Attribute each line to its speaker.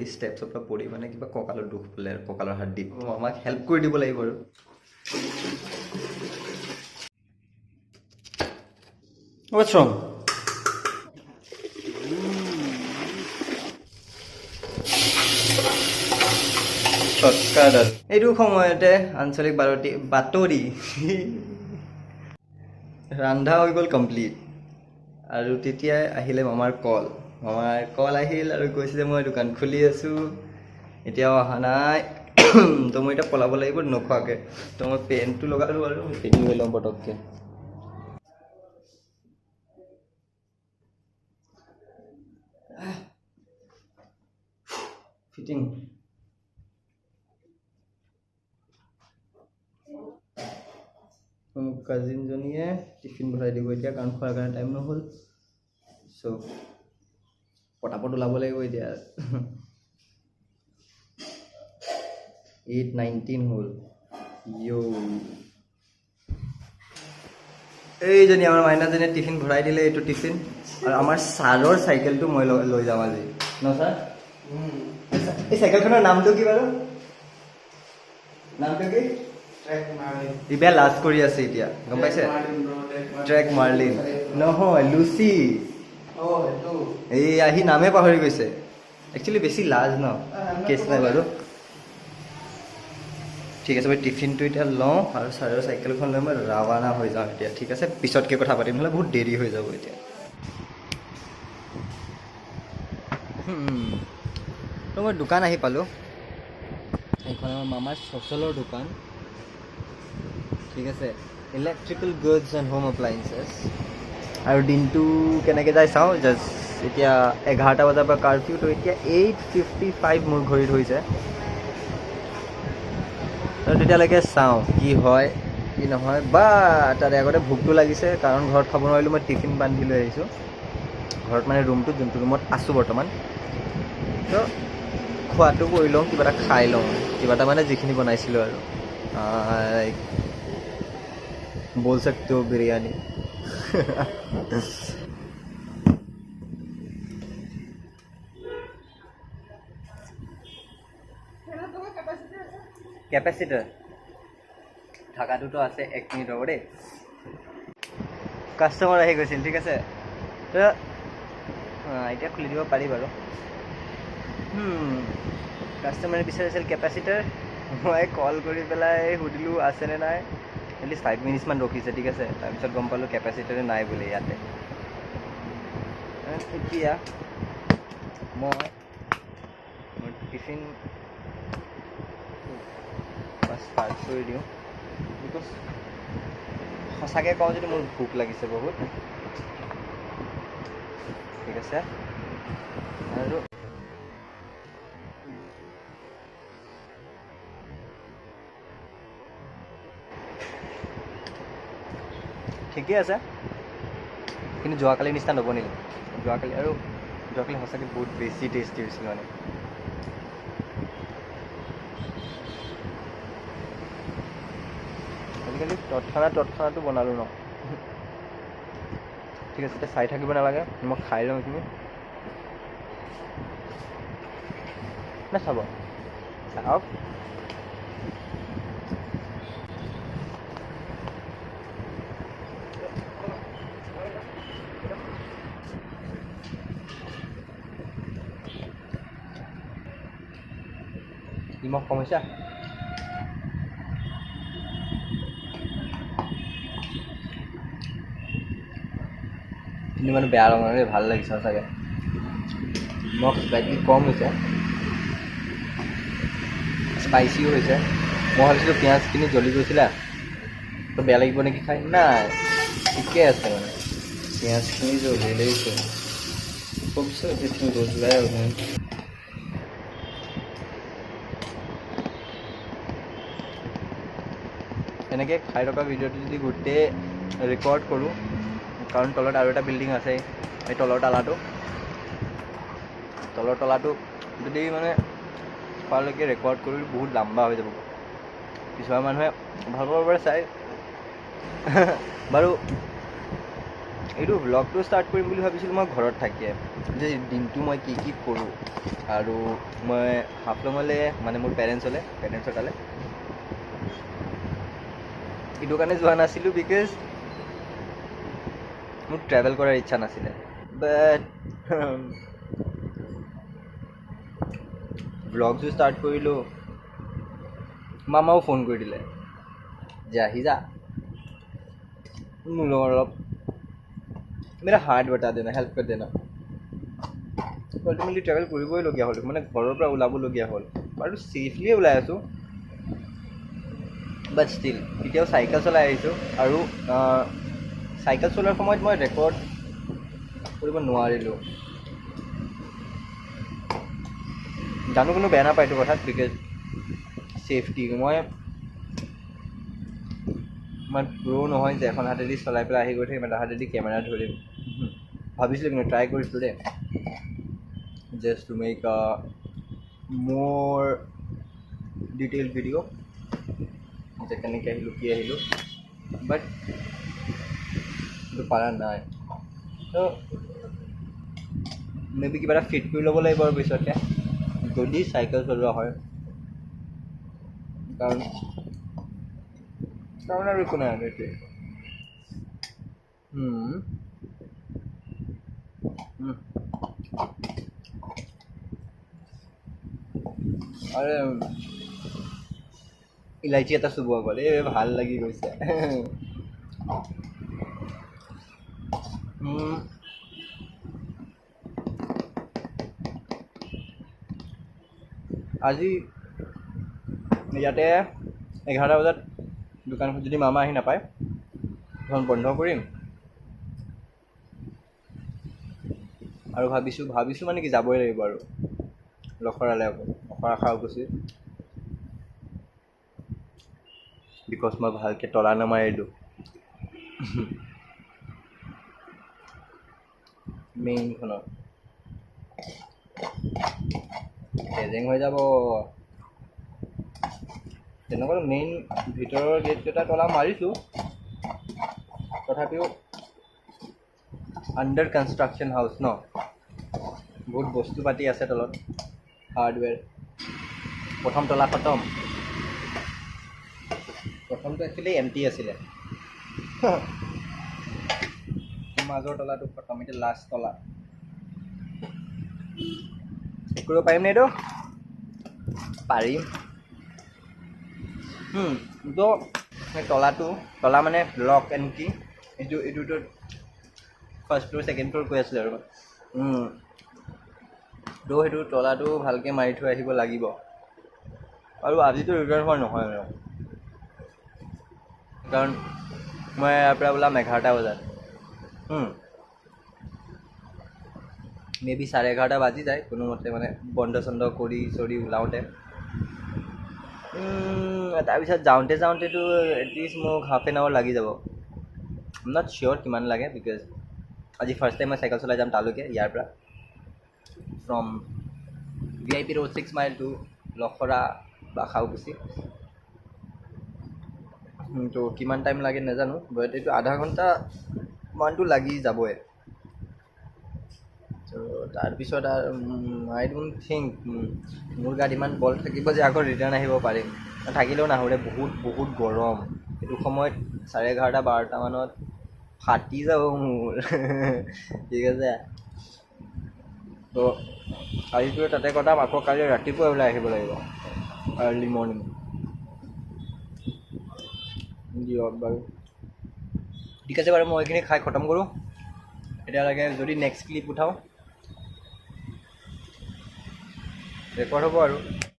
Speaker 1: পৰি ষ্টেপছৰ পৰা পৰি মানে কিবা কঁকালৰ দুখ বোলে কঁকালৰ হাড়দিত আমাক হেল্প কৰি দিব লাগিব আৰু What's wrong? এইটো সময়তে আঞ্চলিক বাতৰি ৰন্ধা হৈ গ'ল কমপ্লিট আৰু তেতিয়াই আহিলে মামাৰ কল আহিল আৰু কৈছে যে মই দোকান খুলি আছোঁ এতিয়াও অহা নাই তো মই এতিয়া পলাব লাগিব নোখোৱাকৈ তো মই পেণ্টটো লগালোঁ আৰু পেণ্ট লৈ লওঁ পটককৈ ফিটিং মোক কাজিনজনীয়ে টিফিন ভৰাই দিব এতিয়া কাৰণ খোৱাৰ কাৰণে টাইম নহ'ল চ' পটাপট ওলাব লাগিব এতিয়া 8:19 হ'ল এইজনী আমাৰ মাইনাজনীয়ে টিফিন ভৰাই দিলে এইটো টিফিন আৰু আমাৰ ছাৰৰ চাইকেলটো মই লৈ যাম আজি ন ছাৰ এই চাইকেলখনৰ নামটো কি বাৰু নামটো কি ইবে লাজ কৰি আছে এতিয়া গম পাইছে ট্ৰেক মাৰ্লিন নহয় লুচি এই আহি নামে পাহৰি গৈছে একচুৱেলি বেছি লাজ ন কেছ নাই বাৰু ঠিক আছে মই টিফিনটো এতিয়া লওঁ আৰু ছাৰৰ চাইকেলখন লৈ মই ৰাৱানা হৈ যাওঁ এতিয়া ঠিক আছে পিছতকৈ কথা পাতিম নহ'লে বহুত দেৰি হৈ যাব এতিয়া তো মই দোকান আহি পালোঁ এইখন আমাৰ মামাৰ চচলৰ দোকান ঠিক আছে ইলেক্ট্ৰিকেল গুডছ এণ্ড হোম এপ্লায়েন্সেছ আৰু দিনটো কেনেকৈ যায় চাওঁ জাষ্ট এতিয়া 11টা বজাৰ পৰা কাৰ্ফিউ তো এতিয়া 8:55 মোৰ ঘড়ীত হৈছে আৰু তেতিয়ালৈকে চাওঁ কি হয় কি নহয় বা তাৰে আগতে ভোকটো লাগিছে কাৰণ ঘৰত খাব নোৱাৰিলোঁ মই টিফিন বান্ধি লৈ আহিছোঁ ঘৰত মানে ৰুমটোত যোনটো ৰুমত আছোঁ বৰ্তমান তো খোৱাটো কৰি লওঁ কিবা এটা খাই লওঁ কিবা এটা মানে যিখিনি বনাইছিলোঁ আৰু बोल सकते हो बिरयानी कैपेसिटर থাকাটোতো আছে 1 মিনিট ৰ'ব দেই কাষ্টমাৰ আহি গৈছিল ঠিক আছে তো এতিয়া খুলি দিব পাৰি বাৰু কাষ্টমাৰে বিচাৰিছিল কেপাচিটাৰ মই কল কৰি পেলাই সুধিলোঁ আছেনে নাই এটলিষ্ট 5 মিনিটছমান ৰখিছে ঠিক আছে তাৰপিছত গম পালোঁ কেপাচিটাৰে নাই বুলি ইয়াতে এতিয়া মই মোৰ টিফিন ষ্টাৰ্ট কৰি দিওঁ বিকজ সঁচাকৈ কওঁ যদি মোৰ ভোক লাগিছে বহুত ঠিক আছে আৰু ঠিকেই আছে কিন্তু যোৱাকালিৰ নিচিনা নবনিল যোৱাকালি সঁচাকৈ বহুত বেছি টেষ্টি হৈছিল মানে আজিকালি তৎক্ষণাটো বনালোঁ ন ঠিক আছে এতিয়া চাই থাকিব নালাগে মই খাই লওঁ এইখিনি নে চাব চাওক নিমখ কম হৈছে কিন্তু মানে বেয়া লগা নাই ভাল লাগিছে সঁচাকৈ নিমখ স্লাইটলি কম হৈছে স্পাইচিও হৈছে মই ভাবিছিলোঁ পিঁয়াজখিনি জ্বলি গৈছিলে তো বেয়া লাগিব নেকি খাই নাই ঠিকে আছে মানে পিঁয়াজখিনি জ্বলিলেইছে খুব কিছু रोजगार এনেকৈ খাই থকা ভিডিঅ'টো যদি গোটেই ৰেকৰ্ড কৰোঁ কাৰণ তলত আৰু এটা বিল্ডিং আছে এই তলৰ তলাটো যদি মানে খোৱালৈকে ৰেকৰ্ড কৰি বহুত লম্বা হৈ যাব কিছুমান মানুহে ভাল পাব পাৰে চাই বাৰু এইটো ব্লগটো ষ্টাৰ্ট কৰিম বুলি ভাবিছিলোঁ মই ঘৰত থাকিয়ে যে দিনটো মই কি কি কৰোঁ আৰু মই হাফলঙলৈ মানে মোৰ পেৰেণ্টছৰ তালৈ এইটো কাৰণে যোৱা নাছিলোঁ বিকজ মোৰ ট্ৰেভেল কৰাৰ ইচ্ছা নাছিলে বাট ব্লগটো ষ্টাৰ্ট কৰিলোঁ মামাও ফোন কৰি দিলে যে আহি যা মোৰ লগত অলপ मेरा हार्ट बता देना हेल्प कर देना अल्टिमेटली ट्रेवल কৰিবইলগীয়া হ'ল মানে ঘৰৰ পৰা ওলাবলগীয়া হ'ল আৰু ছেফলিয়ে ওলাই আছোঁ বাট ষ্টিল এতিয়াও চাইকেল চলাই আহিছোঁ আৰু চাইকেল চলোৱাৰ সময়ত মই ৰেকৰ্ড কৰিব নোৱাৰিলোঁ জানো কোনো বেয়া নাপায় এইটো কথাত বিকজ ছেফটি মই প্ৰ' নহয় যে এখন হাতেদি চলাই পেলাই আহি গৈ থাকিম এটা হাতেদি কেমেৰা ধৰিম ভাবিছিলোঁ কিন্তু ট্ৰাই কৰিছিলোঁ দেই জাষ্ট টু মেক আ মোৰ ডিটেইল ভিডিঅ' যে কেনেকৈ আহিলোঁ কি আহিলোঁ বাট এইটো পাৰা নাই ত' মে বি কিবা এটা ফিট কৰি ল'ব লাগিব আৰু পিছতকৈ যদি চাইকেল চলোৱা হয় কাৰণ আৰু একো নাই আৰু এইটোৱে আৰে ইলাইচি এটা চুবোৱা গ'ল এই ভাল লাগি গৈছে আজি ইয়াতে 11টা বজাত দোকানখন যদি মামা আহি নাপায় এখন বন্ধ কৰিম আৰু ভাবিছোঁ মানে কি যাবই লাগিব আৰু লখৰালৈ আকৌ লখৰা খাওঁকুছি বিকজ মই ভালকৈ তলা নামাৰিলোঁ মেইনখনত লেজেং হৈ যাব তেনেকুৱা মেইন ভিতৰৰ গেটকেইটা তলা মাৰিছোঁ তথাপিও আণ্ডাৰ কনষ্ট্ৰাকশ্যন হাউচ ন বহুত বস্তু পাতি আছে তলত হাৰ্ডৱেৰ প্ৰথম তলা খতম প্ৰথমটো একচুৱেলি এমটি আছিলে মাজৰ তলাটো খতম এতিয়া লাষ্ট তলা কৰিব পাৰিম নে এইটো পাৰিম তো তলা মানে লক এণ্ড কি এইটোতো ফাৰ্ষ্ট ফ্ল'ৰ ছেকেণ্ড ফ্ল'ৰ কৈ আছিলে আৰু তো সেইটো তলাটো ভালকৈ মাৰি থৈ আহিব লাগিব আৰু আজিতো ৰিটাৰ্ণ হোৱা নহয় আৰু কাৰণ মই ইয়াৰ পৰা ওলাম 11টা বজাত মে বি 11:30 বাজি যায় কোনোমতে মানে বন্ধ চন্ধ কৰি ওলাওঁতে তাৰপিছত যাওঁতেতো এটলিষ্ট মোক হাফ এন আৱাৰ লাগি যাব নট চিয়'ৰ কিমান লাগে বিকজ আজি ফাৰ্ষ্ট টাইম মই চাইকেল চলাই যাম তালৈকে ইয়াৰ পৰা from VIP Road 6 mile to Lokhra বা খাওঁকুছি তো কিমান টাইম লাগে নাজানো বাট এইটো আধা ঘণ্টা মানটো লাগি যাবই তো তাৰপিছত আৰু আই ডোণ্ট থিংক মোৰ গাত ইমান বল থাকিব যে আকৌ ৰিটাৰ্ণ আহিব পাৰিম থাকিলেও নাহোঁ বহুত গৰম এইটো সময়ত 11:30-12টা মানত ফাটি যাব মোৰ ঠিক আছে তো আজিতো তাতে কটাম আকৌ কালি ৰাতিপুৱা ওলাই আহিব লাগিব আৰ্লি মৰ্ণিং দিয়ক বাৰু ঠিক আছে বাৰু মই এইখিনি খাই খতম কৰোঁ এতিয়ালৈকে যদি নেক্সট ক্লিপ উঠাওঁ ৰেকৰ্ড হ'ব আৰু